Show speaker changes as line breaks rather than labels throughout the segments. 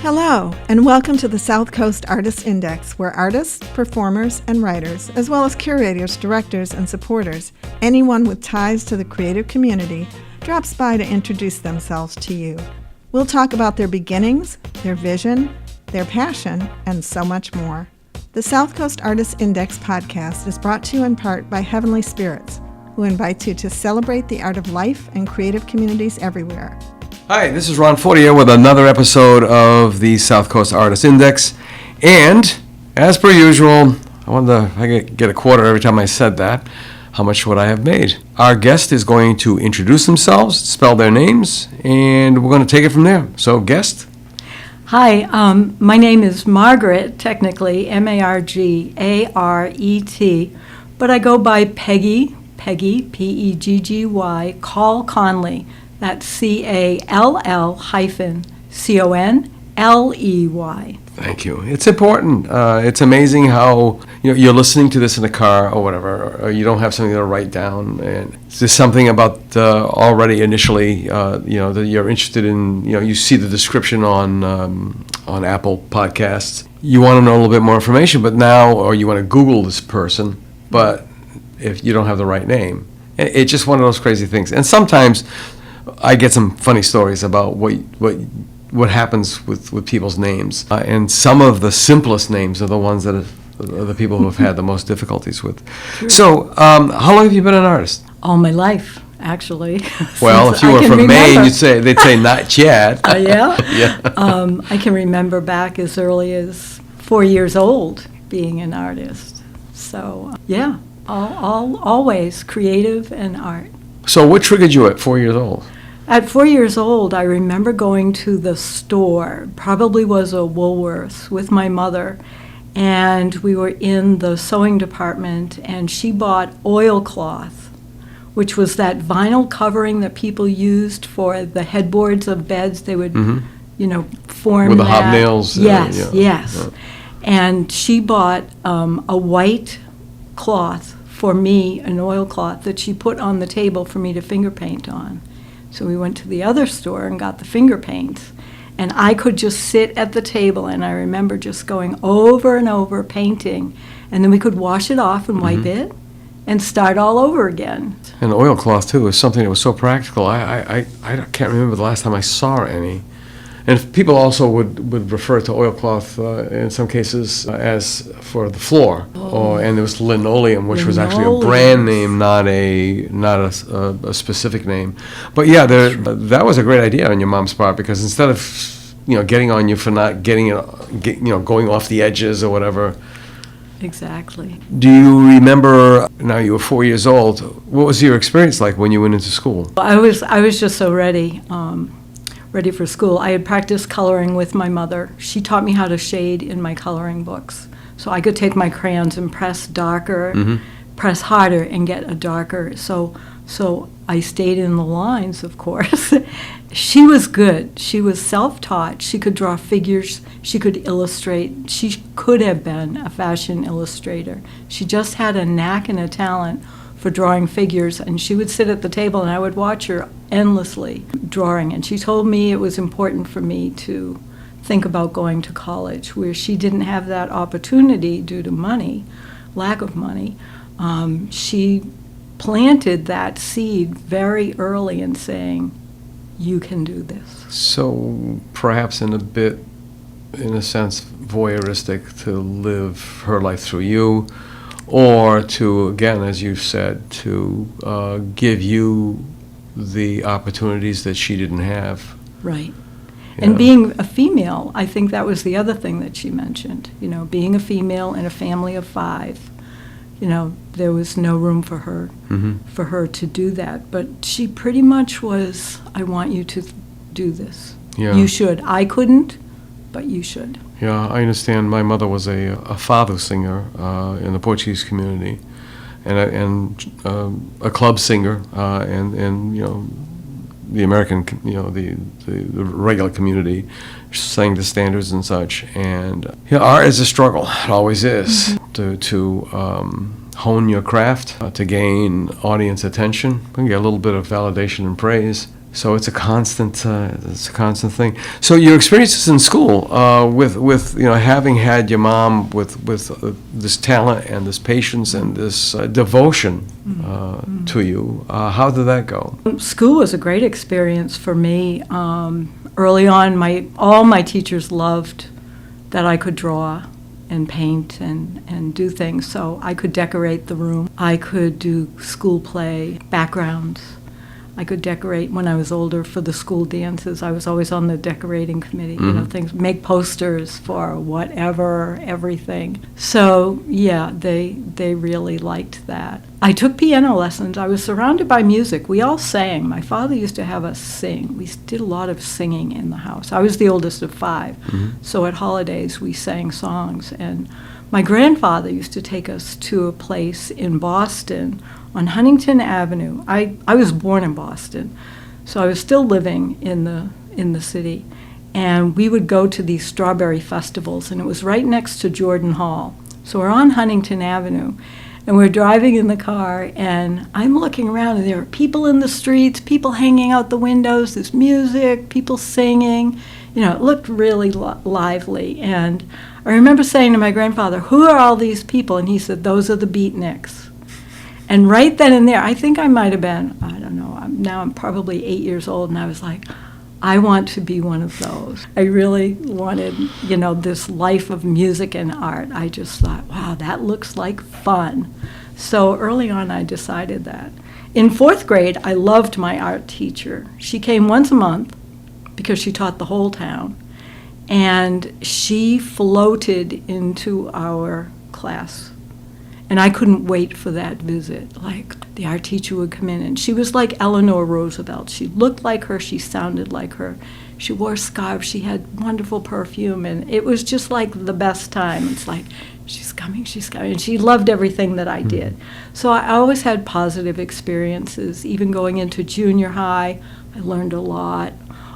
Hello, and welcome to the South Coast Artists Index, where artists, performers, and writers, as well as curators, directors, and supporters, anyone with ties to the creative community, drops by to introduce themselves to you. We'll talk about their beginnings, their vision, their passion, and so much more. The South Coast Artists Index podcast is brought to you in part by Heavenly Spirits, who invites you to celebrate the art of life and creative communities everywhere.
Hi, this is Ron Fortier with another episode of the South Coast Artist Index. And, as per usual, I wonder if I could get a quarter every time I said that. How much would I have made? Our guest is going to introduce themselves, spell their names, and we're going to take it from there. So, guest?
Hi, my name is Margaret, technically, Margaret, but I go by Peggy, Peggy, Call-Conley. That's Call-Conley.
Thank you. It's important. It's amazing how you're listening to this in a car or whatever, or you don't have something to write down, and there's something about already initially, that you're interested in. You see the description on Apple Podcasts. You want to know a little bit more information, but now, or you want to Google this person, but if you don't have the right name, it's just one of those crazy things. And sometimes I get some funny stories about what happens with people's names, and some of the simplest names are the ones that are the people who have had the most difficulties with.
True.
So, how long have you been an artist?
All my life, actually.
Well, if you were from Maine, they'd say not yet.
Yeah?
Yeah.
I can remember back as early as 4 years old being an artist. So, yeah, always creative and art.
So, what triggered you at 4 years old?
At 4 years old, I remember going to the store, probably was a Woolworths, with my mother, and we were in the sewing department, and she bought oilcloth, which was that vinyl covering that people used for the headboards of beds. They would, form
with the hobnails.
Yes. Yeah. And she bought a white cloth for me, an oilcloth that she put on the table for me to finger paint on. So we went to the other store and got the finger paints. And I could just sit at the table, and I remember just going over and over painting. And then we could wash it off and wipe it and start all over again.
And oilcloth, too, is something that was so practical. I can't remember the last time I saw any. And people also would refer to oilcloth in some cases as for the floor. And there was linoleum, which was actually a brand name, not a specific name. But yeah, that was a great idea on your mom's part, because instead of getting on you for not getting it, going off the edges or whatever.
Exactly.
Do you remember? Now you were 4 years old. What was your experience like when you went into school?
I was just so ready. Ready for school. I had practiced coloring with my mother. She taught me how to shade in my coloring books. So I could take my crayons and press darker, press harder, and get a darker. So I stayed in the lines, of course. She was good. She was self-taught. She could draw figures. She could illustrate. She could have been a fashion illustrator. She just had a knack and a talent for drawing figures, and she would sit at the table and I would watch her endlessly drawing, and she told me it was important for me to think about going to college, where she didn't have that opportunity due to lack of money. She planted that seed very early in saying, you can do this.
So perhaps in a sense, voyeuristic, to live her life through you, or to, again, as you said, to give you the opportunities that she didn't have.
Right. Yeah. And being a female, I think that was the other thing that she mentioned. Being a female in a family of 5, there was no room for her, to do that. But she pretty much was, I want you to do this.
Yeah.
You should. I couldn't, but you should.
Yeah, I understand. My mother was a fado singer in the Portuguese community, and a club singer, and the American, the regular community sang the standards and such. And art is a struggle. It always is. To hone your craft, to gain audience attention, and get a little bit of validation and praise. So it's a constant thing. So your experiences in school, with having had your mom with this talent and this patience and this devotion to you, how did that go?
School was a great experience for me. Early on, all my teachers loved that I could draw and paint and do things. So I could decorate the room. I could do school play backgrounds. I could decorate when I was older for the school dances. I was always on the decorating committee, things, make posters for whatever, everything. So, yeah, they really liked that. I took piano lessons. I was surrounded by music. We all sang. My father used to have us sing. We did a lot of singing in the house. I was the oldest of 5, so at holidays we sang songs. And my grandfather used to take us to a place in Boston on Huntington Avenue. I was born in Boston, so I was still living in the city. And we would go to these strawberry festivals, and it was right next to Jordan Hall. So we're on Huntington Avenue, and we're driving in the car, and I'm looking around, and there are people in the streets, people hanging out the windows, there's music, people singing. It looked really lively. And I remember saying to my grandfather, "Who are all these people?" And he said, "Those are the beatniks." And right then and there, I think I might have been, I don't know, now I'm probably 8 years old, and I was like, I want to be one of those. I really wanted, this life of music and art. I just thought, wow, that looks like fun. So early on, I decided that. In 4th grade, I loved my art teacher. She came once a month because she taught the whole town, and she floated into our class. And I couldn't wait for that visit. Like, the art teacher would come in, and she was like Eleanor Roosevelt. She looked like her, she sounded like her. She wore scarves, she had wonderful perfume, and it was just like the best time. It's like, she's coming. And she loved everything that I did. So I always had positive experiences. Even going into junior high, I learned a lot.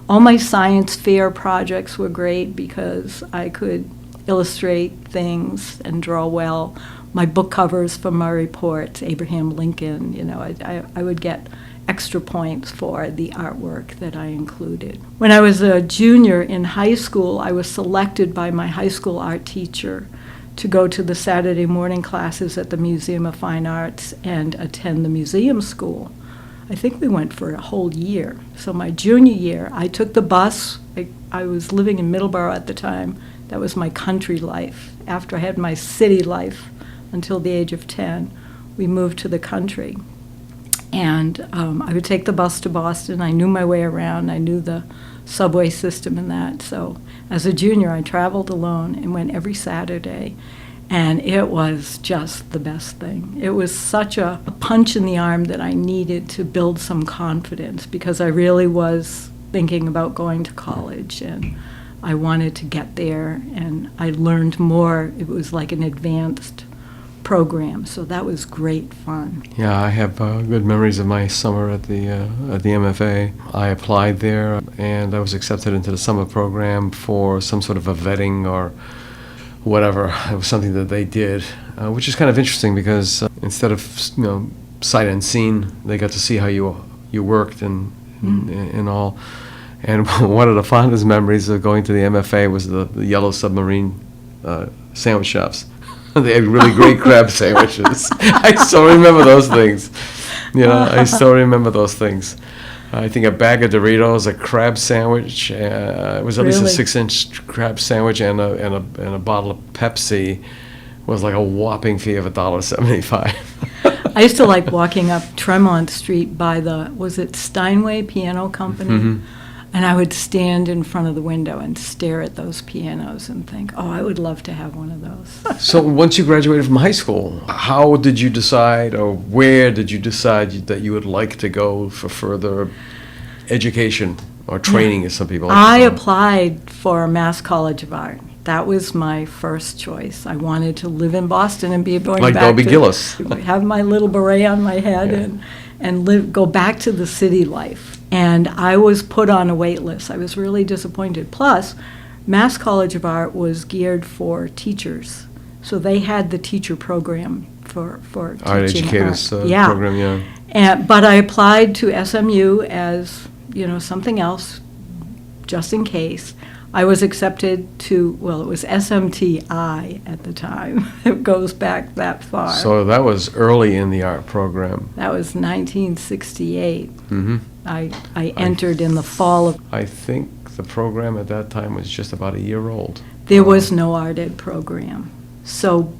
All my science fair projects were great because I could illustrate things and draw well. My book covers for my reports, Abraham Lincoln, I would get extra points for the artwork that I included. When I was a junior in high school, I was selected by my high school art teacher to go to the Saturday morning classes at the Museum of Fine Arts and attend the museum school. I think we went for a whole year. So my junior year, I took the bus. I was living in Middleborough at the time. That was my country life. After I had my city life, until the age of 10, we moved to the country. And I would take the bus to Boston. I knew my way around. I knew the subway system and that. So as a junior, I traveled alone and went every Saturday. And it was just the best thing. It was such a punch in the arm that I needed to build some confidence, because I really was thinking about going to college, and I wanted to get there, and I learned more. It was like an advanced program, so that was great fun.
Yeah, I have good memories of my summer at the MFA. I applied there, and I was accepted into the summer program for some sort of a vetting or whatever. It was something that they did, which is kind of interesting because instead of sight unseen, they got to see how you worked and all. And one of the fondest memories of going to the MFA was the Yellow Submarine sandwich shops. They had really great crab sandwiches. I still remember those things. I still remember those things. I think a bag of Doritos, a crab sandwich. It was at least a 6-inch crab sandwich, and a bottle of Pepsi was like a whopping fee of $1.75.
I used to like walking up Tremont Street by was it Steinway Piano Company? Mm-hmm. And I would stand in front of the window and stare at those pianos and think, oh, I would love to have one of those.
So once you graduated from high school, how did you decide, or where did you decide that you would like to go for further education or training, as some people like to call it?
I applied for Mass College of Art. That was my first choice. I wanted to live in Boston and be going
like
back
Dobie Gillis.
Have my little beret on my head and go back to the city life. And I was put on a wait list. I was really disappointed. Plus, Mass College of Art was geared for teachers. So they had the teacher program for
art
teaching
educators
art.
Program,
but I applied to SMU as, something else, just in case. I was accepted to, it was SMTI at the time. It goes back that far.
So that was early in the art program.
That was 1968.
Mm-hmm.
I entered in the fall of...
I think the program at that time was just about a year old.
There was no art ed program. So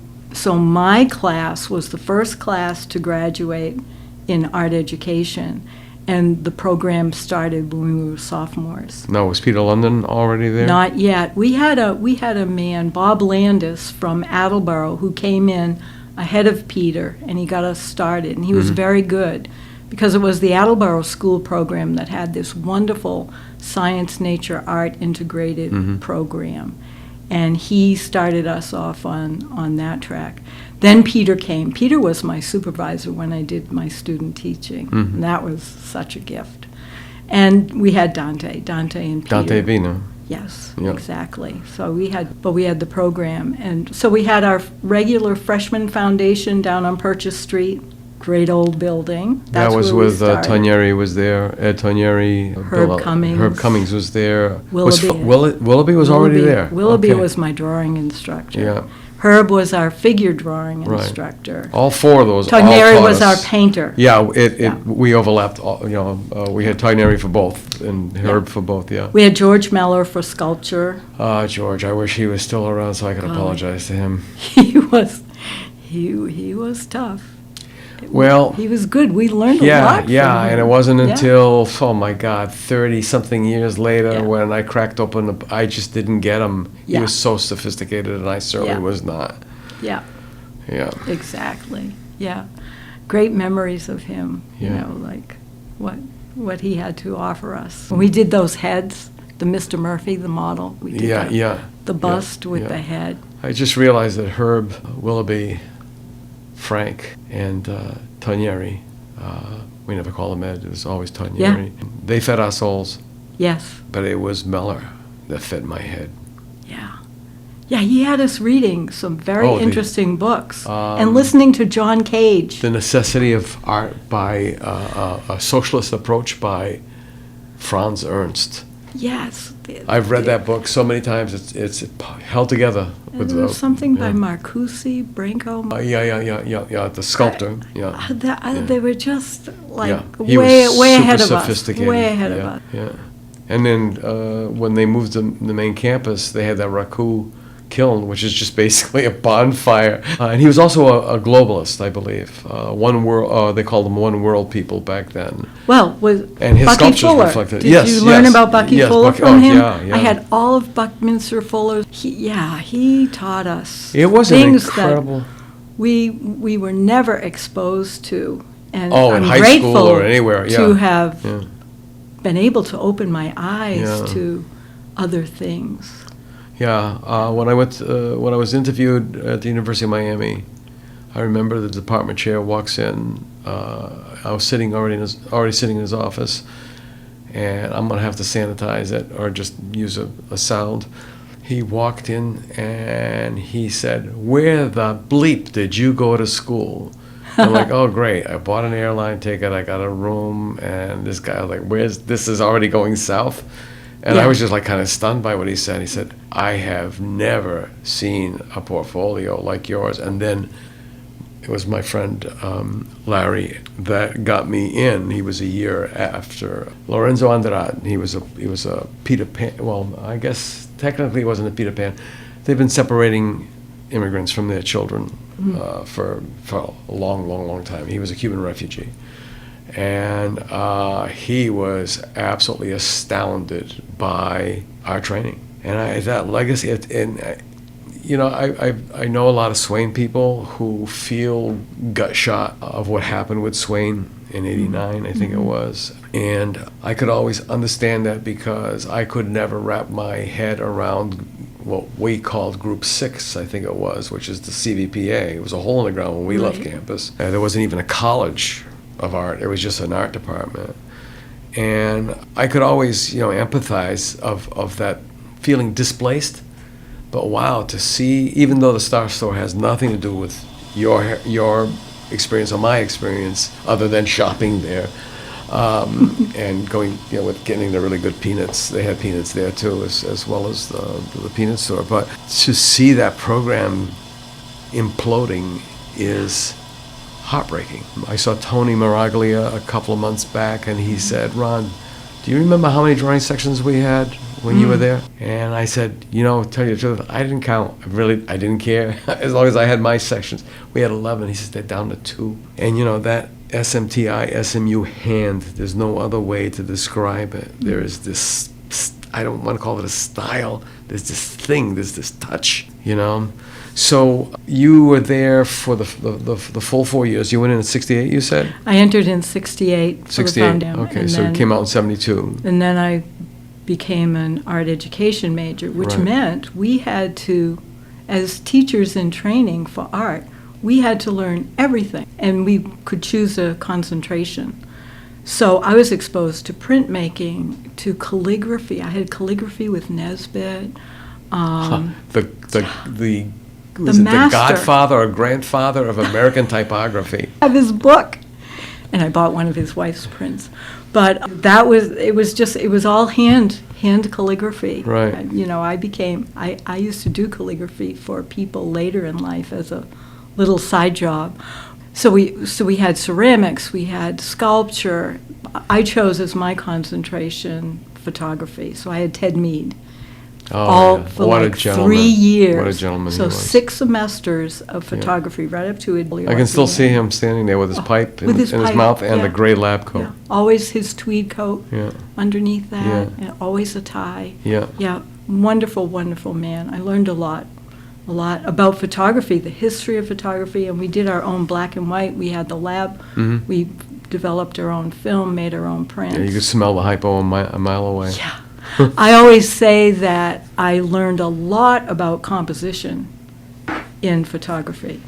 my class was the first class to graduate in art education. And the program started when we were sophomores.
No, was Peter London already there?
Not yet. We had a man, Bob Landis from Attleboro, who came in ahead of Peter, and he got us started. And he was very good, because it was the Attleboro school program that had this wonderful science, nature, art integrated program. And he started us off on that track. Then Peter came. Peter was my supervisor when I did my student teaching. And that was such a gift. And we had Dante and Peter.
Dante Vino.
Yes,
Yeah.
exactly. So we had the program. And so we had our regular freshman foundation down on Purchase Street. Great old building.
That was
where we
with
started.
Tonieri was there, Ed Tonieri.
Herb Cummings.
Herb Cummings was there.
Willoughby.
Willoughby was already there.
Willoughby
Okay.
was my drawing instructor.
Yeah.
Herb was our figure drawing
Right.
instructor.
All four of those.
Tonieri
all taught
was our
us.
painter.
Yeah,
Yeah.
we overlapped. We had Tonieri for both and Herb for both. Yeah.
We had George Meller for sculpture.
George, I wish he was still around so I could apologize to him.
He was tough.
Well,
He was good. We learned a lot
yeah,
from
yeah,
him.
and it wasn't
Yeah.
until, oh my God, 30-something years later
Yeah.
when I cracked open, I just didn't get him. He
Yeah.
was so sophisticated, and I certainly
Yeah.
was not.
Yeah,
Yeah.
exactly. Yeah. Great memories of him,
Yeah.
like what he had to offer us. When we did those heads, the Mr. Murphy, the model, we did
Yeah, yeah.
the bust with
yeah.
the head.
I just realized that Herb, Willoughby, Frank, and Tonieri, we never called him Ed, it was always Tonieri. They fed our souls,
Yes,
but it was Meller that fed my head.
yeah. Yeah, he had us reading some very
Oh,
interesting books and listening to John Cage.
The Necessity of Art by a Socialist Approach by Franz Ernst.
Yes.
I've read that book so many times, it's held together.
And there was something by Marcuse, Branco.
Yeah, the sculptor, yeah.
They were just like
Yeah. He was
way
super
ahead of us.
sophisticated.
Way ahead of
Yeah,
us.
Yeah. And then when they moved to the main campus, they had that raku kiln, which is just basically a bonfire. And he was also a globalist, I believe. One world, they called them one world people back then.
Well,
And his
Bucky
sculptures
Fuller.
reflected.
Did
Yes,
you learn
yes.
about Bucky
Yes,
Fuller
Bucky-
from
oh,
him?
yeah.
I had all of Buckminster Fuller's. He taught us
It was an
things
incredible.
that we were never exposed to. And
Oh,
I'm
in high
grateful
school or anywhere, yeah.
to have
Yeah.
been able to open my eyes
Yeah.
to other things.
Yeah, when I was interviewed at the University of Miami, I remember the department chair walks in. I was already sitting in his office, and I'm gonna have to sanitize it or just use a sound. He walked in and he said, "Where the bleep did you go to school?" I'm like, "Oh, great! I bought an airline ticket. I got a room." And this guy was like, This is already going south." And I
Yeah.
was just like kind of stunned by what he said. He said, "I have never seen a portfolio like yours." And then it was my friend Larry that got me in. He was a year after Lorenzo Andrade. He was a Peter Pan. Well, I guess technically it wasn't a Peter Pan. They've been separating immigrants from their children for a long time. He was a Cuban refugee. And he was absolutely astounded by our training and that legacy. I know a lot of Swain people who feel gut shot of what happened with Swain in '89, I think it was. And I could always understand that because I could never wrap my head around what we called Group 6, I think it was, which is the CVPA. It was a hole in the ground when we left campus. There wasn't even a college of art. It was just an art department. And I could always, empathize of that feeling displaced. But wow, to see, even though the Star Store has nothing to do with your experience or my experience, other than shopping there, and going, with getting the really good peanuts. They had peanuts there too, as well as the peanut store. But to see that program imploding is heartbreaking. I saw Tony Maraglia a couple of months back, and he said, "Ron, do you remember how many drawing sections we had when you were there?" And I said, tell you the truth, I didn't count. I didn't care. As long as I had my sections. We had 11. He says, they're down to 2. And that SMTI, SMU hand, there's no other way to describe it. There is this, I don't want to call it a style. There's this thing, there's this touch, So you were there for the full 4 years. You went in 68, you said?
I entered in 68 for
68,
the foundation.
okay, so it came out in 72.
And then I became an art education major, which
Right.
meant we had to, as teachers in training for art, we had to learn everything, and we could choose a concentration. So I was exposed to printmaking, to calligraphy. I had calligraphy with Nesbitt.
Was it the
master.
godfather or grandfather of American typography?
Of his book, and I bought one of his wife's prints. But it was all hand calligraphy.
Right.
I used to do calligraphy for people later in life as a little side job. So we had ceramics, we had sculpture. I chose as my concentration photography. So I had Ted Mead.
Oh, yeah.
For
What a
like
gentleman.
3 years.
What a gentleman he
So
was.
6 semesters of photography, right up to it.
I can still see him standing there with his pipe in his
pipe,
mouth and
yeah.
the gray lab coat.
Yeah. Always his tweed coat
Yeah.
underneath that,
Yeah.
and always a tie.
Yeah.
Yeah, wonderful, wonderful man. I learned a lot about photography, the history of photography, and we did our own black and white. We had the lab.
Mhm.
We developed our own film, made our own prints.
Yeah, you could smell the hypo a mile away.
Yeah. I always say that I learned a lot about composition in photography.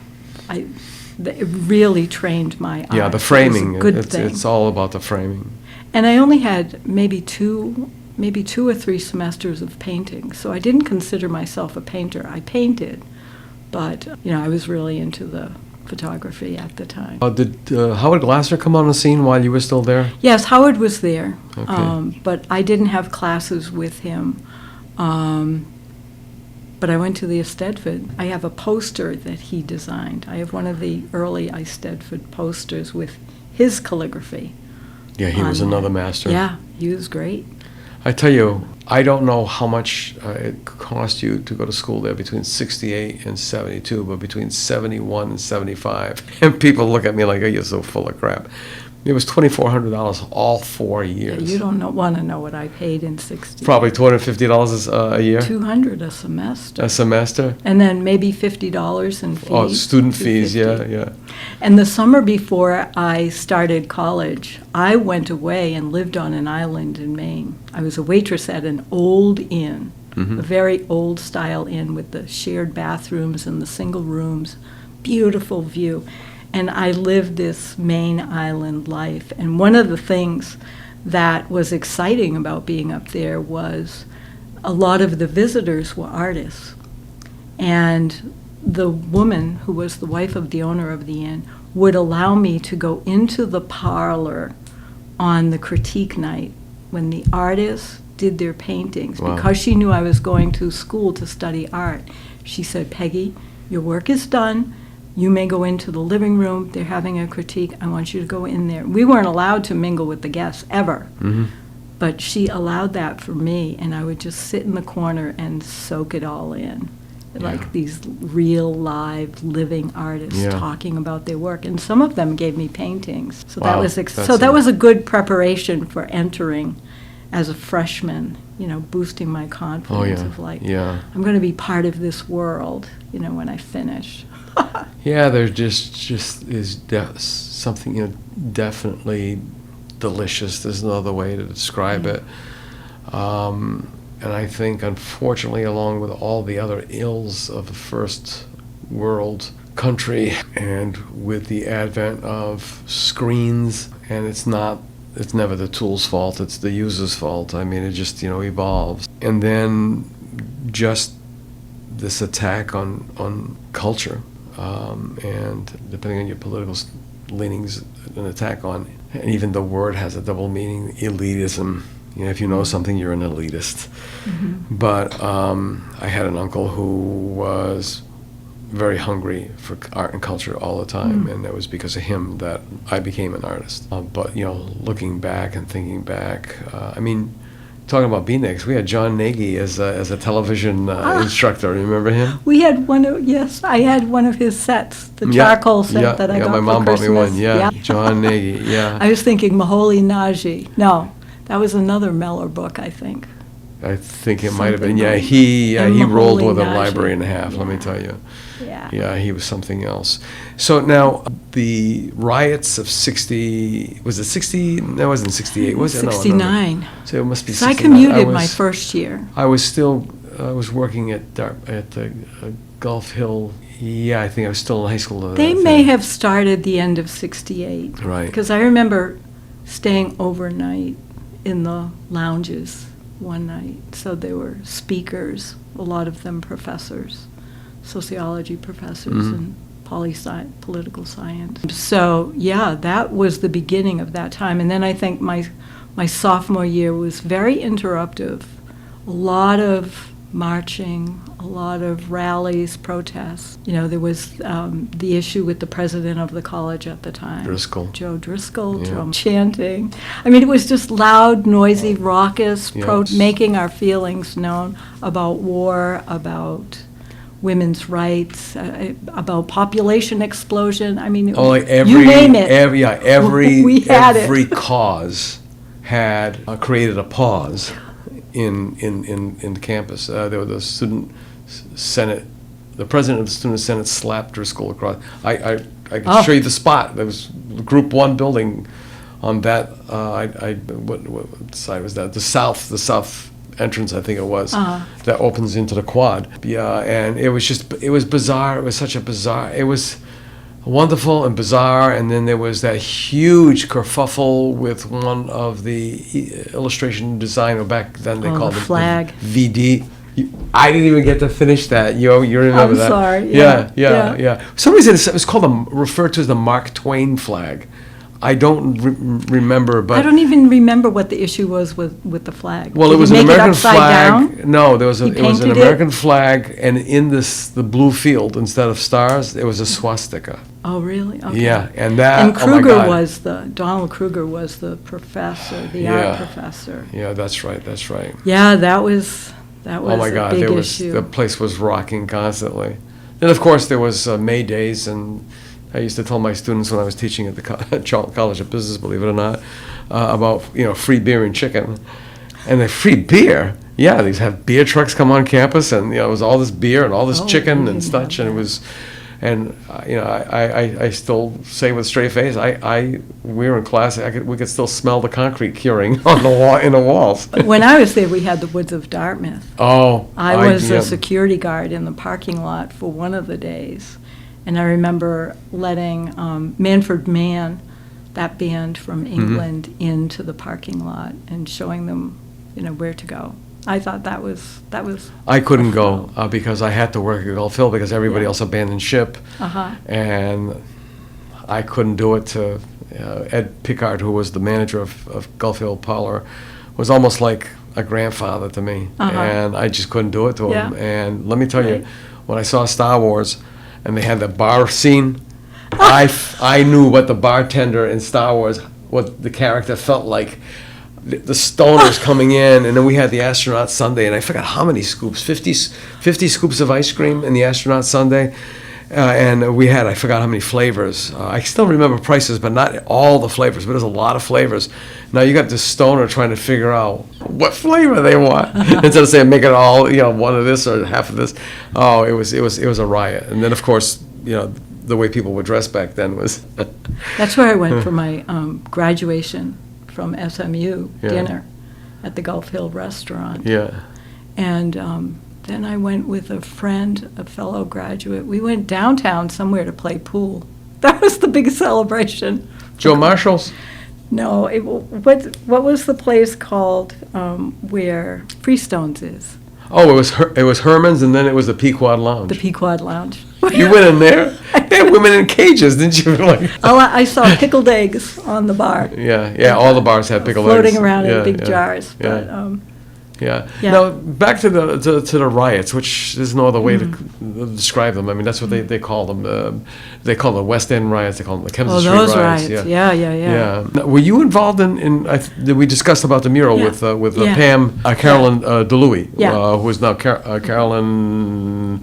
It really trained my eye.
Yeah, the
It was a
framing.
good thing.
It's all about the framing.
And I only had maybe two or three semesters of painting, so I didn't consider myself a painter. I painted, but I was really into the photography at the time.
Did Howard Glasser come on the scene while you were still there?
Yes, Howard was there,
Okay.
but I didn't have classes with him. But I went to the Eisteddfod. I have a poster that he designed. I have one of the early Eisteddfod posters with his calligraphy.
Yeah, he was
on
another
there.
master.
Yeah, he was great.
I tell you, I don't know how much it cost you to go to school there between 68 and 72, but between 71 and 75, and people look at me like, oh, you're so full of crap. It was $2,400 all 4 years.
You don't want to know what I paid in 60.
Probably $250 a year?
$200 a semester.
A semester?
And then maybe $50 in fees.
Oh, student fees, yeah,
$250.
yeah.
And the summer before I started college, I went away and lived on an island in Maine. I was a waitress at an old inn,
Mhm.
a very old-style inn with the shared bathrooms and the single rooms, beautiful view. And I lived this Maine island life. And one of the things that was exciting about being up there was a lot of the visitors were artists. And the woman, who was the wife of the owner of the inn, would allow me to go into the parlor on the critique night when the artists did their paintings.
Wow.
Because she knew I was going to school to study art, she said, Peggy, your work is done. You may go into the living room. They're having a critique. I want you to go in there. We weren't allowed to mingle with the guests, ever.
Mm-hmm.
But she allowed that for me, and I would just sit in the corner and soak it all in.
Yeah.
Like these real, live, living artists
Yeah.
talking about their work. And some of them gave me paintings. So
Wow,
that
that's
was a good preparation for entering as a freshman, boosting my confidence of like,
yeah.
I'm going to be part of this world, when I finish.
Yeah, there just is something definitely delicious. There's no other way to describe it. And I think, unfortunately, along with all the other ills of a first world country, and with the advent of screens, and it's never the tool's fault, it's the user's fault. I mean, it just evolves. And then just this attack on culture. And depending on your political leanings, an attack on And even the word has a double meaning, elitism. You know, if you know something, you're an elitist. But I had an uncle who was very hungry for art and culture all the time, and it was because of him that I became an artist. But, you know, looking back and thinking back, I mean, talking about beatniks, we had John Nagy as a television instructor. Remember him?
We had I had one of his sets, the charcoal set that I got
my
for
mom bought me
Christmas.
one. Yeah, John Nagy. Yeah.
I was thinking Maholi Naji. No, that was another Mellor book, I think.
I think it might have been.
Something
Yeah,
like-
he
and
rolled with a
Maholi
library
Naji.
and a half. Let me
Yeah.
tell you.
Yeah.
Yeah, he was something else. So now the riots of 60, was it 60? No, it wasn't 68, was it? No, no, no.
69.
So it must be
So I
69.
commuted my first year.
I was working at the Gulf Hill. Yeah, I think I was still in high school.
They may have started the end of 68.
Right.
Because I remember staying overnight in the lounges one night. So there were speakers, a lot of them professors, sociology professors and political science. So, yeah, that was the beginning of that time. And then I think my sophomore year was very interruptive. A lot of marching, a lot of rallies, protests. You know, there was the issue with the president of the college at the time.
Driscoll.
Joe Driscoll,
Yeah.
chanting. I mean, it was just loud, noisy, raucous,
Yes.
making our feelings known about war, about women's rights, about population explosion. I mean,
Oh, like
you name it. We had it.
every cause had created a pause in the campus. There was the student senate, the president of the student senate slapped Driscoll across. I can show you the spot. There was Group 1 building on that. What side was that? The south entrance, I think it was, that opens into the quad. Yeah, and it was bizarre. It was such a bizarre. It was wonderful and bizarre, and then there was that huge kerfuffle with one of the illustration designer back then. They called
the
it
flag.
the VD. I didn't even get to finish that. You remember
I'm
that?
sorry.
Yeah. For some reason, it was called referred to as the Mark Twain flag. I don't remember, but
I don't even remember what the issue was with the flag.
well,
Did
it was
he
an
make
American
it upside
flag.
down?
No, it was
He
an
painted it?
American flag, and in the blue field, instead of stars, it was a swastika.
Oh, really? Okay.
Yeah, and that.
And
oh my
Kruger
God.
Donald Kruger was the professor, the
Yeah.
art professor.
Yeah, that's right.
Yeah, that was
Oh my
a
God,
big issue.
the place was rocking constantly. And of course, there was May Days, and I used to tell my students when I was teaching at the College of Business, believe it or not, about free beer and chicken, and the free beer. Yeah, these have beer trucks come on campus, and it was all this beer and all this
Oh,
chicken
we
and
didn't
such,
have
and it
that.
was, and I still say with a straight face, we were in class, we could still smell the concrete curing on the wall in the walls.
When I was there, we had the Woods of Dartmouth.
Oh,
I was
yeah.
a security guard in the parking lot for one of the days, and I remember letting Manfred Mann, that band from England, into the parking lot and showing them, where to go. I thought that was.
I couldn't go because I had to work at Gulf Hill because everybody
Yeah.
else abandoned ship, and I couldn't do it to Ed Pickard, who was the manager of Gulf Hill Parlor, was almost like a grandfather to me, and I just couldn't do it to him.
Yeah.
And let me tell
Right.
you, when I saw Star Wars, and they had the bar scene, I knew what the bartender in Star Wars, what the character felt like. The stoners coming in, and then we had the astronaut sundae, and I forgot how many scoops, 50 scoops of ice cream in the astronaut sundae, and we had, I forgot how many flavors. I still remember prices, but not all the flavors, but there's a lot of flavors. Now you got this stoner trying to figure out what flavor they want, instead of saying make it all, one of this or half of this. Oh, it was a riot. And then of course, the way people were dressed back then was.
That's where I went for my graduation from SMU dinner at the Gulf Hill restaurant.
Yeah.
And then I went with a friend, a fellow graduate. We went downtown somewhere to play pool. That was the big celebration.
Joe Marshall's?
No, what was the place called where Freestones is?
Oh, it was Herman's, and then it was the Pequod Lounge.
The Pequod Lounge.
You went in there? They had women in cages, didn't you? Like,
Oh, I saw pickled eggs on the bar.
yeah, all the bars had pickled
floating
eggs.
around
Yeah,
in big
yeah,
jars.
yeah.
But
Yeah.
Yeah.
Now back to the riots, which there's no other way to describe them. I mean, that's what they call them. They call them the West End riots. They call them the Kempton Street
those
riots.
riots. Yeah.
Now, were you involved in we discussed about the mural
Yeah.
with
Yeah.
Carolyn DeLuey,
Yeah.
who is now Carolyn.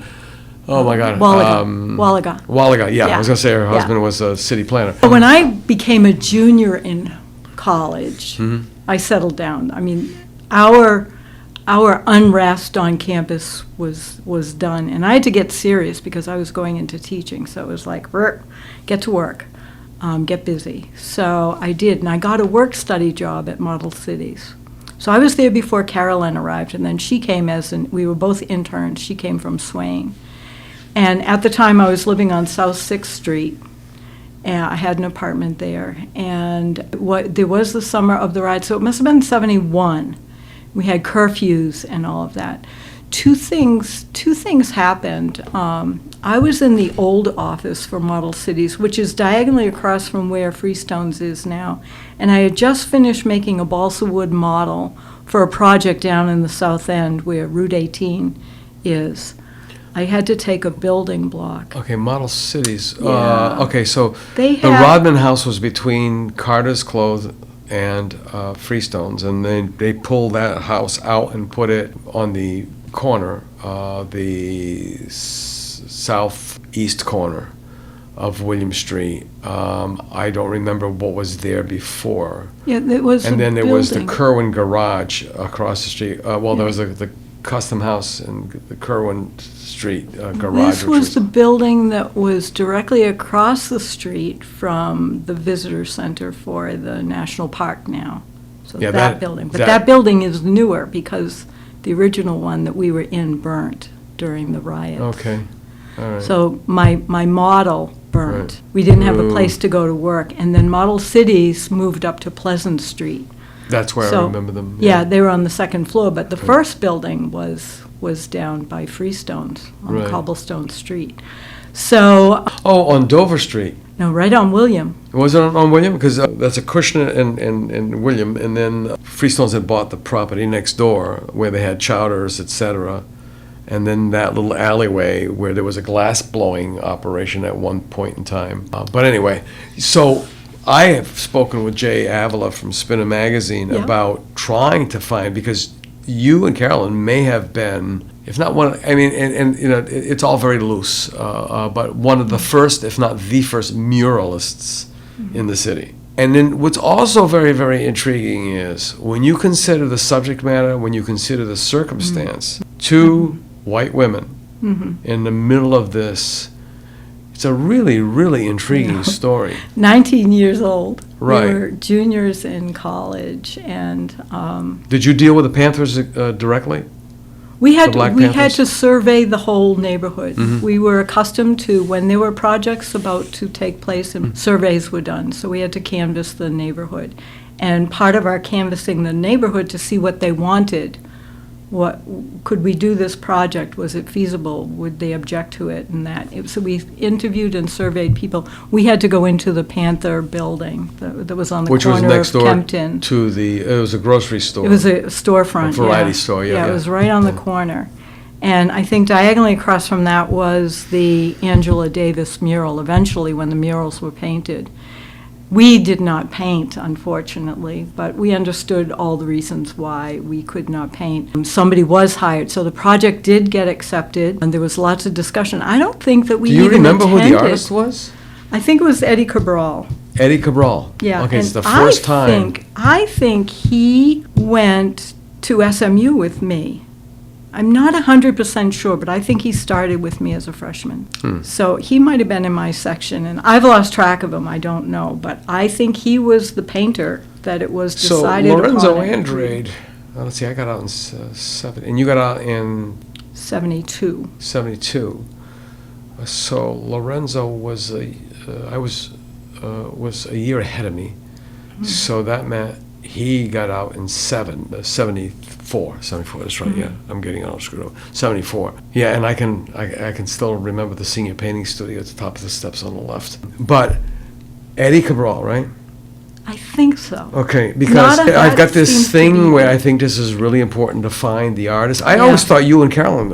Oh my God.
Wallaga.
Wallaga. Yeah, I
Yeah.
was gonna say her
Yeah.
husband was a city planner.
But when I became a junior in college,
Mm-hmm.
I settled down. I mean, our unrest on campus was done, and I had to get serious because I was going into teaching. So it was like, get to work, get busy. So I did, and I got a work-study job at Model Cities. So I was there before Carolyn arrived, and then she came we were both interns. She came from Swain. And at the time, I was living on South 6th Street, and I had an apartment there. And there was the summer of the riot, so it must have been 71. We had curfews and all of that. Two things happened. I was in the old office for Model Cities, which is diagonally across from where Freestones is now. And I had just finished making a balsa wood model for a project down in the South End where Route 18 is. I had to take a building block.
Okay, Model Cities.
Yeah.
Okay, so
They
the
had-
Rodman House was between Carter's Close and Freestones, and they pulled that house out and put it on the corner, the southeast corner of William Street. I don't remember what was there before.
Yeah, it was
And
a
then there was the
building.
Kerwin Garage across the street. There was the Custom House and the Kerwin Street garage.
This
which
was the building that was directly across the street from the visitor center for the National Park now. So
Yeah,
that
that-
building. But
that-
that building is newer because the original one that we were in burnt during the riot.
Okay, all right.
So my model burnt.
Right.
We didn't have a
Ooh.
place to go to work. And then Model Cities moved up to Pleasant Street.
That's where I
So,
remember them.
Yeah, they were on the second floor, but the first building was down by Freestones on
Right.
Cobblestone Street. So,
Oh, on Dover Street.
no, right on William.
Was it on William? Because that's a Kushner and William, and then Freestones had bought the property next door where they had chowders, etc. And then that little alleyway where there was a glass blowing operation at one point in time. But anyway, so I have spoken with Jay Avila from Spinner Magazine
Yeah.
about trying to find, because you and Carolyn may have been, if not one, I mean, and you know, it's all very loose, but one of the first, if not the first, muralists in the city. And then what's also very, very intriguing is when you consider the subject matter, when you consider the circumstance, two white women in the middle of this, it's a really, really intriguing story.
19 years old.
Right.
We were juniors in college, and
Did you deal with the Panthers directly?
we had
The Black
we had
Panthers?
to survey the whole neighborhood.
Mhm.
We were accustomed to, when there were projects about to take place and surveys were done, so we had to canvass the neighborhood. And part of our canvassing the neighborhood to see what they wanted, what, could we do this project? Was it feasible? Would they object to it? And that. So we interviewed and surveyed people. We had to go into the Panther building that was on the
Which was
corner
next
of
door
Kempton.
to it was a grocery store.
It was a storefront,
A variety
yeah.
store, yeah,
Yeah,
yeah.
it was right on the corner. And I think diagonally across from that was the Angela Davis mural, eventually, when the murals were painted. We did not paint, unfortunately, but we understood all the reasons why we could not paint. Somebody was hired, so the project did get accepted, and there was lots of discussion. I don't think that we
Do you
even
remember who the
attended.
artist was?
I think it was Eddie Cabral.
Eddie Cabral.
Yeah.
Okay, it's
and
the first time.
I think he went to SMU with me. I'm not 100% sure, but I think he started with me as a freshman. So he might have been in my section, and I've lost track of him, I don't know. But I think he was the painter that it was
So
decided
Lorenzo
upon.
Andrade, let's see, I got out in 7, and you got out in
72.
72. So Lorenzo was was a year ahead of me. So that meant he got out in 74, that's right, yeah, I'm getting it all screwed up, 74. Yeah, and I can still remember the senior painting studio at the top of the steps on the left. But Eddie Cabral, right?
I think so.
Okay, because I've got this
seems to
thing
be-
where I think this is really important to find the artist. I always thought you and Carolyn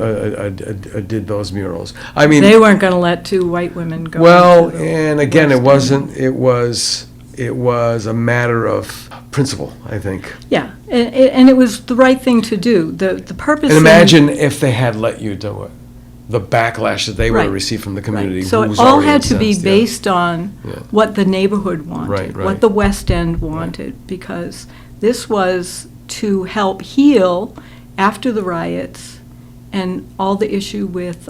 did those murals. I mean,
They weren't going to let two white women go.
well,
into the
and again, it
West End.
wasn't. It was a matter of principle, I think.
Yeah, and it was the right thing to do. The purpose.
And imagine if they had let you do it, the backlash that they would have
Right,
received from the community.
Right. So
who's
it all
already
had to be
incensed, yeah.
based on
Yeah.
what the neighborhood wanted,
Right, right.
what the West End wanted, because this was to help heal after the riots and all the issue with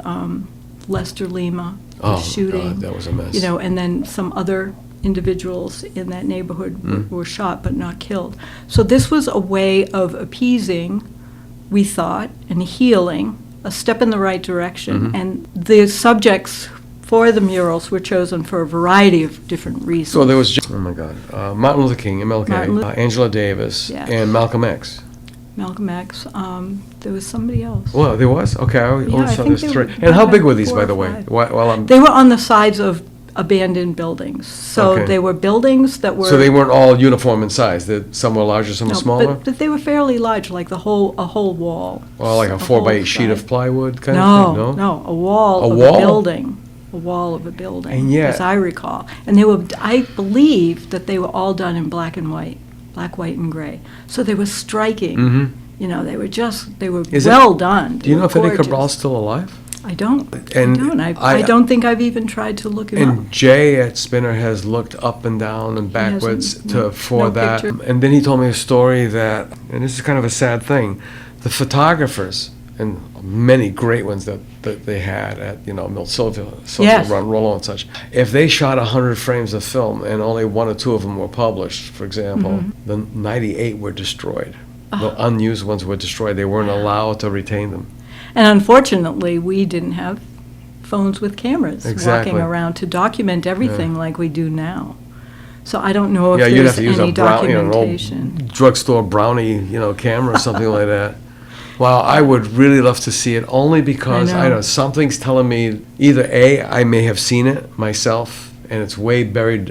Lester Lima, the
Oh,
shooting.
God, that was a mess.
You know, and then some other individuals in that neighborhood were shot but not killed. So this was a way of appeasing, we thought, and healing, a step in the right direction. And the subjects for the murals were chosen for a variety of different reasons.
So there was, oh my God, Martin Luther King, MLK,
Martin Luther-
Angela Davis,
Yeah.
and Malcolm X.
Malcolm X, there was somebody else.
Well, there was? Okay, I only
I
saw
think
this
there
three.
were
And how
about
big were these,
4
by
or
the way?
5.
While I'm,
They were on the sides of abandoned buildings. So
Okay.
they were buildings that were...
so they weren't all uniform in size? Some were larger, some were
No,
smaller?
but they were fairly large, like a whole wall.
Or like a
A
4 by
whole
8 sheet of
side.
plywood kind of thing? No,
No, a wall
A
of
wall?
a building. A wall of a building,
And yet-
as I recall. And they were, I believe that they were all done in black and white, black, white, and gray. So they were striking.
Mm-hmm.
You know, they were
Is it-
well done.
Do you know if
They were
Eddie Cabral's
gorgeous.
still alive?
I don't.
And
I don't.
I-
I don't think I've even tried to look him up.
And Jay at Spinner has looked up and down and backwards
hasn't-
for
no
that.
picture.
And then he told me a story that, and this is kind of a sad thing, the photographers, and many great ones that they had at, Mill Silver
Yes.
Run, Rollo and such, if they shot 100 frames of film and only 1 or 2 of them were published, for example,
Mm-hmm.
the 98 were destroyed.
Oh.
The unused ones were destroyed. They weren't allowed to retain them.
And unfortunately, we didn't have phones with cameras
Exactly.
walking around to document everything like we do now. So I don't know if
Yeah, you'd have
there's
to use
any
a brown, an
documentation.
old drugstore brownie, camera or something like that. Well, I would really love to see it, only because,
I
I
know.
know, something's telling me, either A, I may have seen it myself, and it's way buried,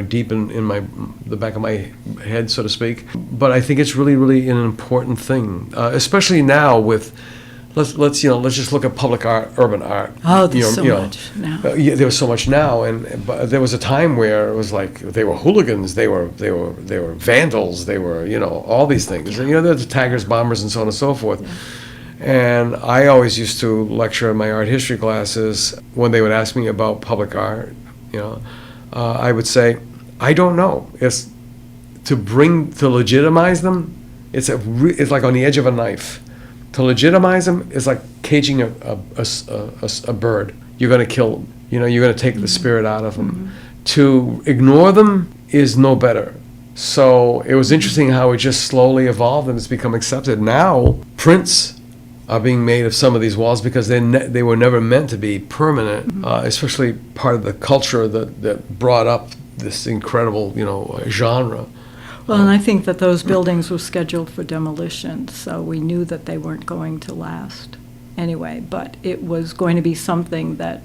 deep in the back of my head, so to speak. But I think it's really, really an important thing, especially now with, let's just look at public art, urban art.
Oh, there's so much now.
Yeah, there was so much now, but there was a time where it was like they were hooligans, they were vandals, they were all these things. And, they're the taggers, bombers, and so on and so forth. And I always used to lecture in my art history classes when they would ask me about public art. I would say, I don't know. It's to legitimize them. It's like on the edge of a knife. To legitimize them is like caging a bird. You're going to kill them. You're going to take the spirit out of them. To ignore them is no better. So it was interesting how it just slowly evolved and it's become accepted. Now, prints are being made of some of these walls because they were never meant to be permanent, especially part of the culture that brought up this incredible, genre.
Well, and I think that those buildings were scheduled for demolition, so we knew that they weren't going to last anyway. But it was going to be something that,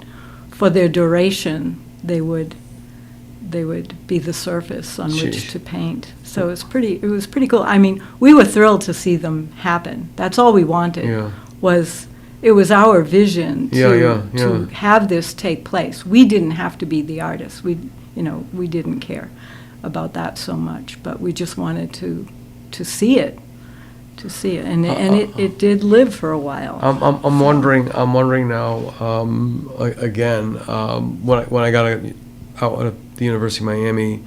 for their duration, they would be the surface on which
Sheesh.
to paint. So it was pretty cool. I mean, we were thrilled to see them happen. That's all we wanted.
Yeah.
It was our vision
Yeah.
to have this take place. We didn't have to be the artists. We didn't care about that so much, but we just wanted to see it, and it did live for a while.
I'm wondering now, again, when I got out at the University of Miami,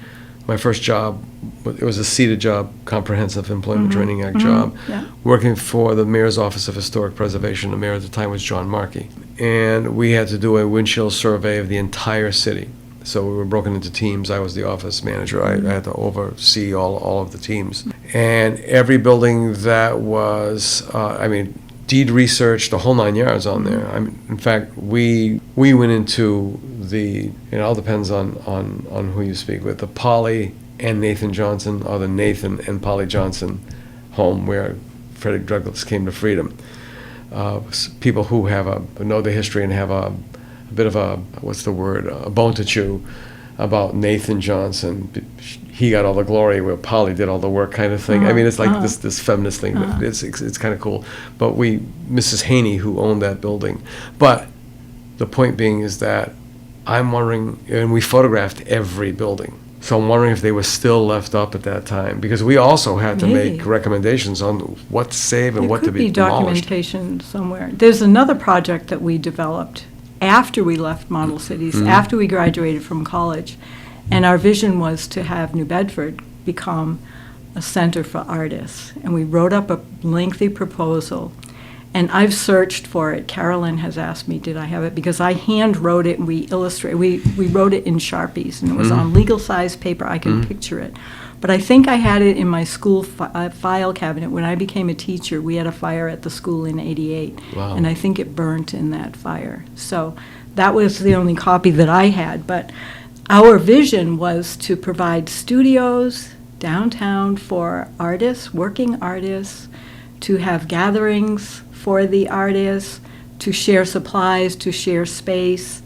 my first job, it was a seated job, Comprehensive Employment Training Act job,
yeah.
working for the Mayor's Office of Historic Preservation. The mayor at the time was John Markey. And we had to do a windshield survey of the entire city. So we were broken into teams. I was the office manager. I had to oversee all of the teams. And every building that was, deed research, the whole 9 yards on there. In fact, we went into it all depends on who you speak with, the Poly and Nathan Johnson, or the Nathan and Polly Johnson home where Frederick Douglass came to freedom. People who know the history and have a bit of a bone to chew about Nathan Johnson. He got all the glory where Polly did all the work, kind of thing. I mean, it's like this feminist thing. But it's kind of cool. But Mrs. Haney, who owned that building. But the point being is that I'm wondering, and we photographed every building. So I'm wondering if they were still left up at that time, because we also had to make recommendations on what to save and what to be demolished.
There could be documentation somewhere. There's another project that we developed after we left Model Cities, after we graduated from college, and our vision was to have New Bedford become a center for artists. And we wrote up a lengthy proposal, and I've searched for it. Carolyn has asked me, did I have it? Because I hand wrote it, and we wrote it in Sharpies, and it was on legal size paper. I can picture it. But I think I had it in my school file cabinet. When I became a teacher, we had a fire at the school in '88,
Wow.
and I think it burnt in that fire. So that was the only copy that I had. But our vision was to provide studios downtown for artists, working artists, to have gatherings for the artists, to share supplies, to share space.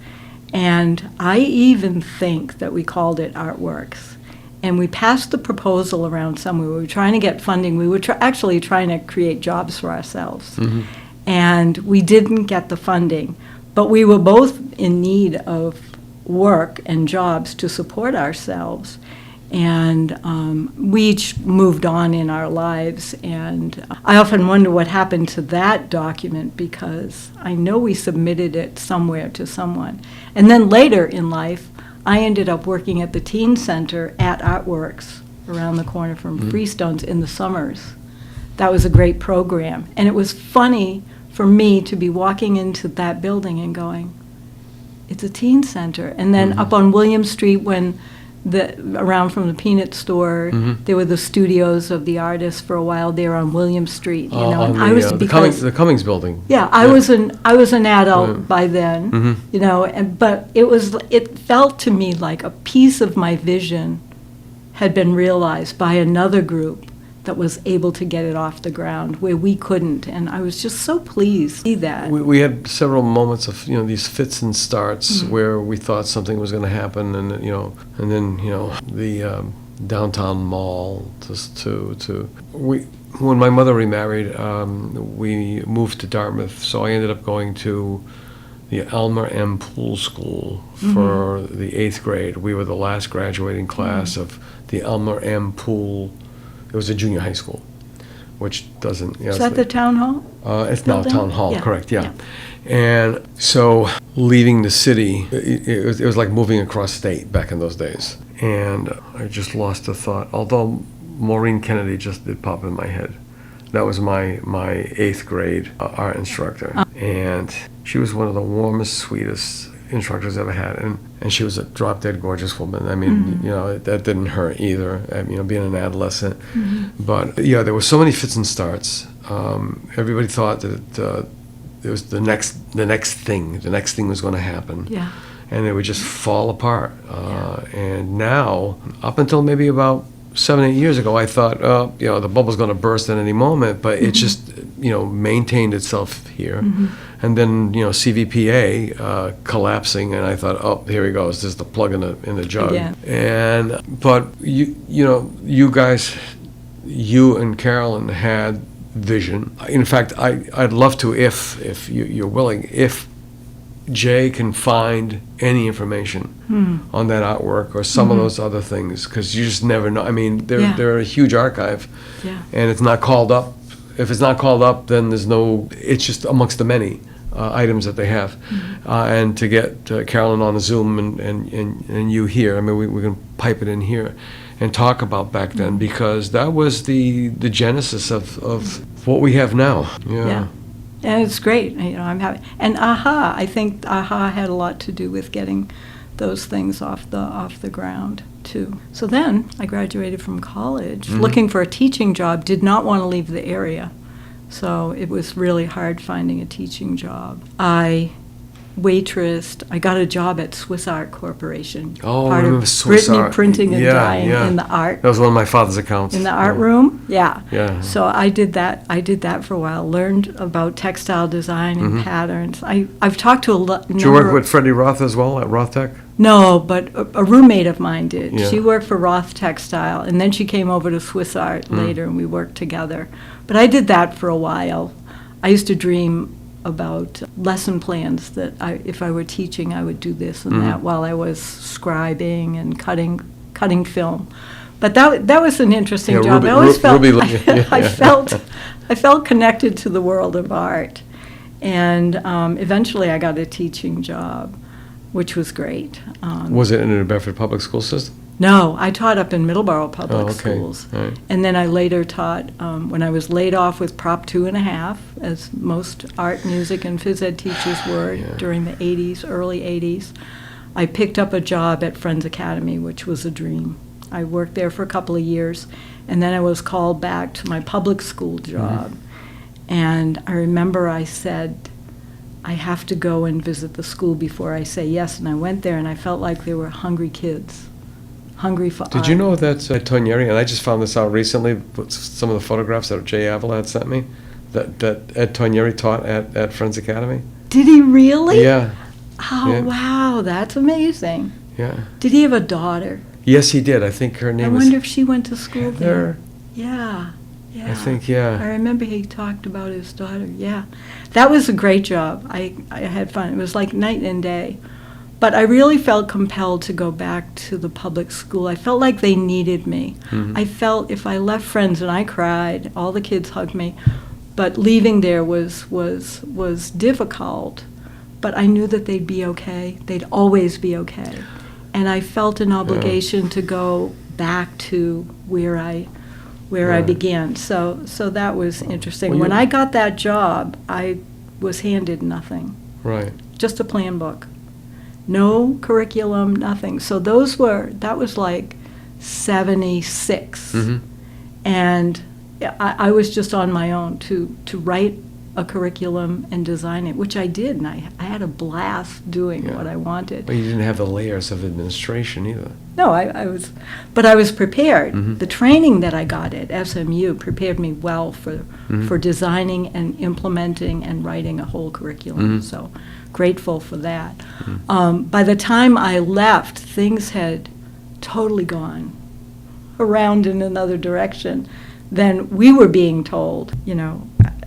And I even think that we called it Artworks. And we passed the proposal around somewhere. We were trying to get funding. We were actually trying to create jobs for ourselves. And we didn't get the funding. But we were both in need of work and jobs to support ourselves. And we each moved on in our lives. And I often wonder what happened to that document, because I know we submitted it somewhere to someone. And then later in life, I ended up working at the Teen Center at Artworks around the corner from Freestones in the summers. That was a great program. And it was funny for me to be walking into that building and going, it's a teen center. And then up on William Street, when around from the peanut store, there were the studios of the artists for a while there on William Street. You know, and
the Cummings building.
Yeah, I was an adult by then. You know, but it felt to me like a piece of my vision had been realized by another group that was able to get it off the ground where we couldn't, and I was just so pleased to see that.
We had several moments of these fits and starts where we thought something was going to happen, and then the downtown mall when my mother remarried, we moved to Dartmouth, so I ended up going to the Elmer M. Poole School for the 8th grade. We were the last graduating class of the Elmer M. Poole. It was a junior high school, which doesn't...
Is that the town hall?
It's now town hall,
Yeah.
correct, yeah. And so leaving the city, it was like moving across state back in those days. And I just lost a thought, although Maureen Kennedy just did pop in my head. That was my 8th grade art instructor. And she was one of the warmest, sweetest instructors I ever had, and she was a drop-dead gorgeous woman. I mean, that didn't hurt either, being an adolescent. But yeah, there were so many fits and starts. Everybody thought that it was the next thing was going to happen.
Yeah.
And it would just fall apart. And now, up until maybe about 7-8 years ago, I thought, the bubble's going to burst at any moment, but it just, maintained itself here. And then, CVPA collapsing, and I thought, oh, here he goes. There's the plug in the jug. Yeah. But you guys, you and Carolyn had vision. In fact, I'd love to, if you're willing, if Jay can find any information on that artwork or some of those other things, because you just never know. I mean, they're a huge archive, and it's not called up. If it's not called up, then it's just amongst the many items that they have. And to get Carolyn on a Zoom and you here, I mean, we can pipe it in here and talk about back then, because that was the genesis of what we have now. Yeah.
And it's great. I'm happy. And AHA, I think AHA had a lot to do with getting those things off the ground too. So then I graduated from college, looking for a teaching job, did not want to leave the area. So it was really hard finding a teaching job. I waitressed. I got a job at Swiss Art Corporation.
Oh,
part
I remember
of
Swiss
Brittany
Art.
Printing and
Yeah,
Dyeing
yeah.
in the art.
That was one of my father's accounts.
In the art
Yeah.
room, yeah.
Yeah.
So I did that. I did that for a while. Learned about textile design and patterns. I've talked to a lot.
Did you work with Freddie Roth as well at Roth Tech?
No, but a roommate of mine did.
Yeah.
She worked for Roth Textile, and then she came over to Swiss Art later, and we worked together. But I did that for a while. I used to dream about lesson plans that if I were teaching, I would do this and that while I was scribing and cutting film. But that was an interesting job.
Ruby,
I always felt I felt connected to the world of art, and eventually I got a teaching job, which was great.
Was it in the New Bedford Public School System?
No, I taught up in Middleborough Public
Okay.
Schools.
All right.
And then I later taught, when I was laid off with Prop 2.5, as most art, music, and phys ed teachers were during the 80s, early 80s, I picked up a job at Friends Academy, which was a dream. I worked there for a couple of years, and then I was called back to my public school job. And I remember I said, I have to go and visit the school before I say yes. And I went there, and I felt like there were hungry kids. Hungry for
Did
art.
you know that Tonieri, and I just found this out recently, with some of the photographs that Jay Avila had sent me, that Ed Tonieri taught at Friends Academy?
Did he really?
Yeah.
Oh,
Yeah.
wow, that's amazing.
Yeah.
Did he have a daughter?
Yes, he did. I think her
I
name
wonder
was
if she went to school there.
Heather.
Yeah, yeah.
I think,
I
yeah.
remember he talked about his daughter, yeah. That was a great job. I had fun. It was like night and day. But I really felt compelled to go back to the public school. I felt like they needed me. I felt if I left Friends, and I cried, all the kids hugged me, but leaving there was difficult. But I knew that they'd be okay. They'd always be okay. And I felt an obligation to go back to where I began. So that was interesting.
Well,
when I got that job, I was handed nothing,
Right.
just a plan book. No curriculum, nothing. So that was like 76. And I was just on my own to write a curriculum and design it, which I did, and I had a blast doing what I wanted.
Well, you didn't have the layers of administration either.
No, I was prepared. The training that I got at SMU prepared me well for designing and implementing and writing a whole curriculum. So grateful for that. By the time I left, things had totally gone around in another direction. Then we were being told,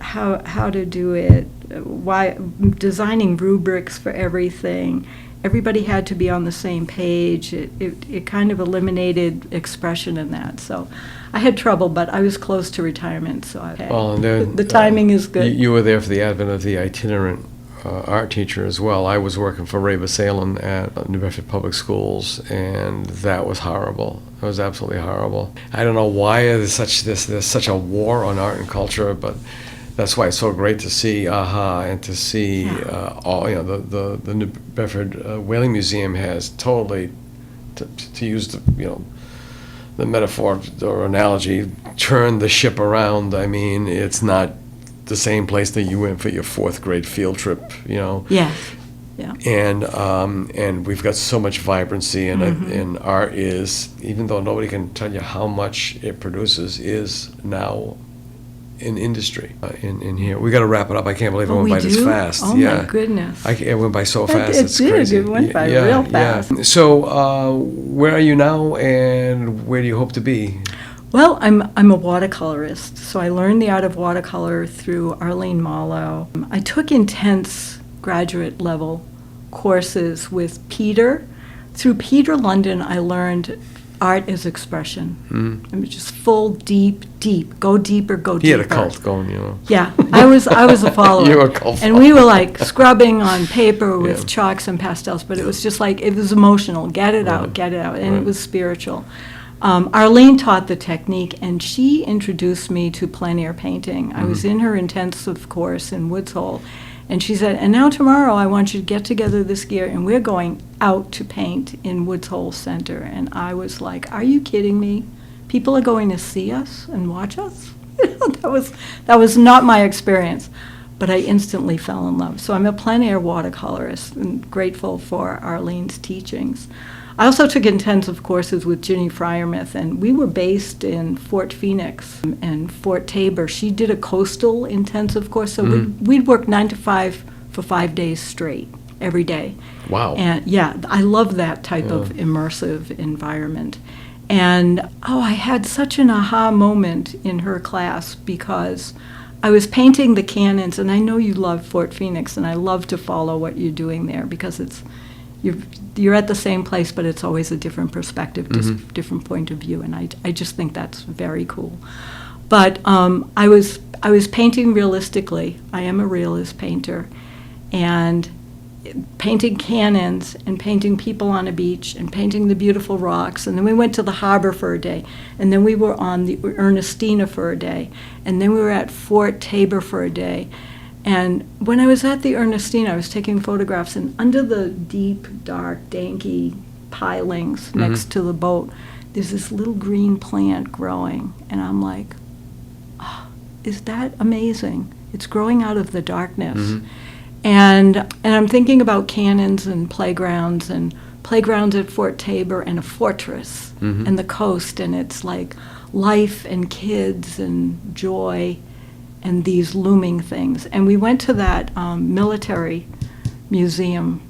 how to do it, why designing rubrics for everything. Everybody had to be on the same page. It kind of eliminated expression in that. So I had trouble, but I was close to retirement, so the timing is good.
You were there for the advent of the itinerant art teacher as well. I was working for Ray Basalen at New Bedford Public Schools, and that was horrible. It was absolutely horrible. I don't know why there's such a war on art and culture, but that's why it's so great to see AHA and to see all the New Bedford Whaling Museum has totally, to use the metaphor or analogy, turned the ship around. I mean, it's not the same place that you went for your 4th grade field trip,
Yes. Yeah.
And we've got so much vibrancy, and art is, even though nobody can tell you how much it produces, is now in industry in here. We got to wrap it up. I can't believe it went by this fast.
Oh my goodness!
It went by so fast.
It
It's
did.
crazy.
It went by real fast.
Yeah. So, where are you now, and where do you hope to be?
Well, I'm a watercolorist, so I learned the art of watercolor through Arlene Marlowe. I took intense graduate level courses with Peter. Through Peter London, I learned art as expression. I mean, just full, deep, go deeper, go deeper.
He had a cult going,
Yeah, I was a follower.
You were a cult
and we were like scrubbing on paper with chalks and pastels, but it was just like, it was emotional. Get it out, and it was spiritual. Arlene taught the technique, and she introduced me to plein air painting. I was in her intensive course in Woods Hole, and she said, and now tomorrow I want you to get together this gear, and we're going out to paint in Woods Hole Center. And I was like, are you kidding me? People are going to see us and watch us? That was not my experience. but I instantly fell in love. So I'm a plein air watercolorist and grateful for Arlene's teachings. I also took intensive courses with Ginny Fryermuth, and we were based in Fort Phoenix and Fort Tabor. She did a coastal intensive course, so we'd work 9 to 5 for 5 days straight, every day.
Wow.
And yeah, I love that type of immersive environment. And I had such an aha moment in her class because I was painting the cannons, and I know you love Fort Phoenix, and I love to follow what you're doing there because you're at the same place, but it's always a different perspective, different point of view, and I just think that's very cool. But I was painting realistically. I am a realist painter, and painting cannons and painting people on a beach and painting the beautiful rocks. And then we went to the harbor for a day. And then we were on the Ernestina for a day. And then we were at Fort Tabor for a day. And when I was at the Ernestina, I was taking photographs, and under the deep, dark, danky pilings next to the boat, there's this little green plant growing. And I'm like, is that amazing? It's growing out of the darkness. And I'm thinking about cannons and playgrounds at Fort Tabor and a fortress and the coast, and it's like life and kids and joy and these looming things. And we went to that military museum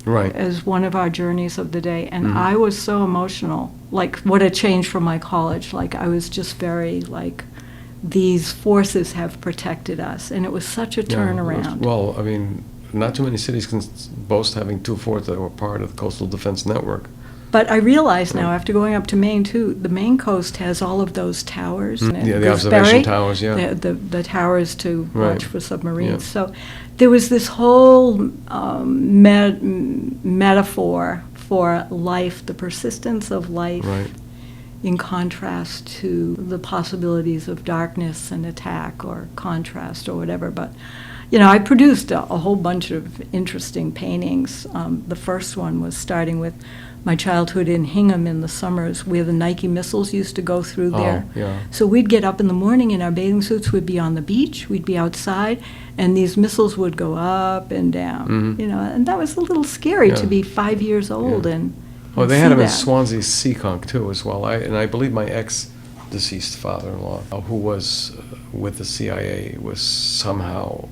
as one of our journeys of the day, and I was so emotional, like what a change from my college. Like I was just very like, these forces have protected us, and it was such a turnaround.
Well, I mean, not too many cities can boast having 2 forts that were part of the Coastal Defense Network.
But I realize now, after going up to Maine too, the Maine coast has all of those towers.
The observation towers,
the towers to watch for submarines. So there was this whole metaphor for life, the persistence of life. In contrast to the possibilities of darkness and attack or contrast or whatever. But, I produced a whole bunch of interesting paintings. The first one was starting with my childhood in Hingham in the summers, where the Nike missiles used to go through there. So we'd get up in the morning in our bathing suits, we'd be on the beach, we'd be outside, and these missiles would go up and down, and that was a little scary to be 5 years old and
they had them in Swansea Seekonk too as well. I believe my ex-deceased father-in-law, who was with the CIA, was somehow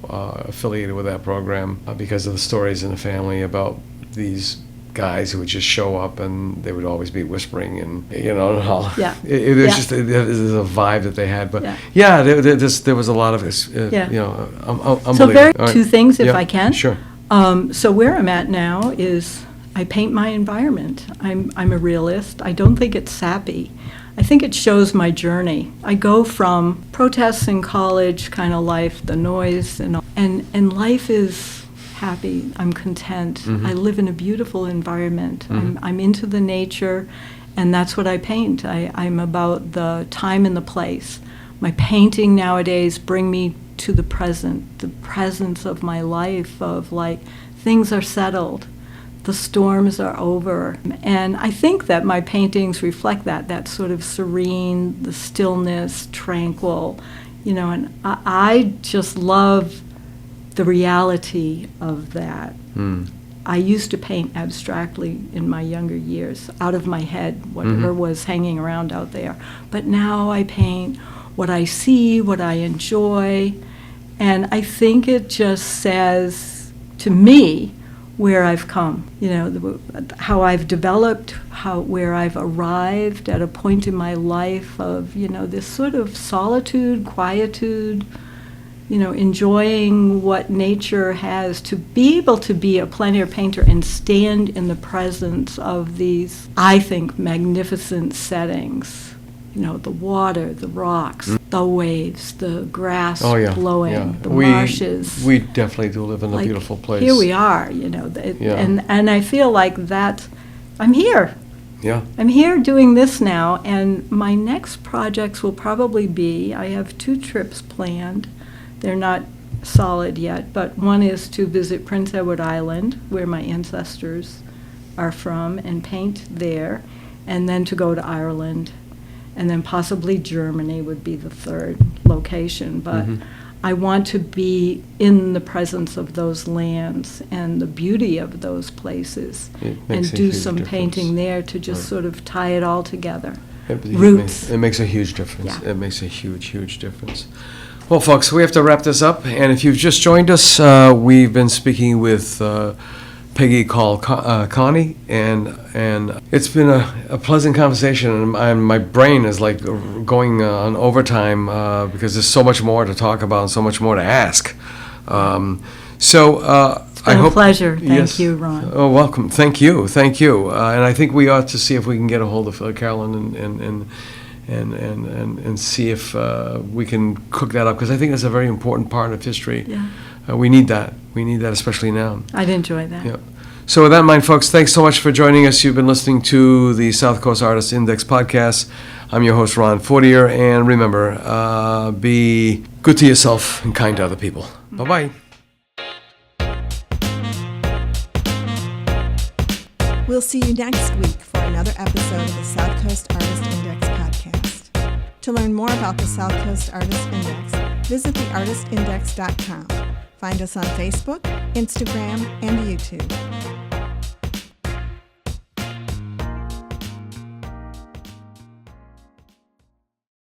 affiliated with that program because of the stories in the family about these guys who would just show up and they would always be whispering and it was just there's a vibe that they had. But there was a lot of this. Unbelievable.
So two things, if I can.
Sure.
So where I'm at now is I paint my environment. I'm a realist. I don't think it's sappy. I think it shows my journey. I go from protests in college kind of life, the noise, and life is happy. I'm content. I live in a beautiful environment. I'm into the nature, and that's what I paint. I'm about the time and the place. My painting nowadays bring me to the present, the presence of my life, of like things are settled. The storms are over. And I think that my paintings reflect that sort of serene, the stillness, tranquil, and I just love the reality of that. I used to paint abstractly in my younger years, out of my head, whatever was hanging around out there. But now I paint what I see, what I enjoy, and I think it just says to me where I've come, how I've developed, where I've arrived at a point in my life of, this sort of solitude, quietude, enjoying what nature has, to be able to be a plein air painter and stand in the presence of these, I think, magnificent settings. The water, the rocks, the waves, the grass blowing, the marshes.
We definitely do live in a beautiful place.
Here we are, and I feel like that I'm here.
Yeah.
I'm here doing this now, and my next projects will probably be, I have 2 trips planned. They're not solid yet, but one is to visit Prince Edward Island, where my ancestors are from, and paint there, and then to go to Ireland. And then possibly Germany would be the third location. But I want to be in the presence of those lands and the beauty of those places, and do some painting there to just sort of tie it all together. Roots.
It makes a huge difference.
Yeah.
It makes a huge, huge difference. Well, folks, we have to wrap this up. And if you've just joined us, we've been speaking with Peggy Call-Conley, and it's been a pleasant conversation. And my brain is like going on overtime because there's so much more to talk about and so much more to ask.
It's been a pleasure. Thank you, Ron.
Oh, welcome. Thank you. And I think we ought to see if we can get a hold of Carolyn and see if we can cook that up, because I think that's a very important part of history.
Yeah.
We need that. We need that, especially now.
I'd enjoy that.
Yeah. So with that in mind, folks, thanks so much for joining us. You've been listening to the South Coast Artist Index podcast. I'm your host, Ron Fortier, and remember, be good to yourself and kind to other people. Bye-bye.
We'll see you next week for another episode of the South Coast Artist Index podcast. To learn more about the South Coast Artist Index, visit theartistindex.com. Find us on Facebook, Instagram, and YouTube.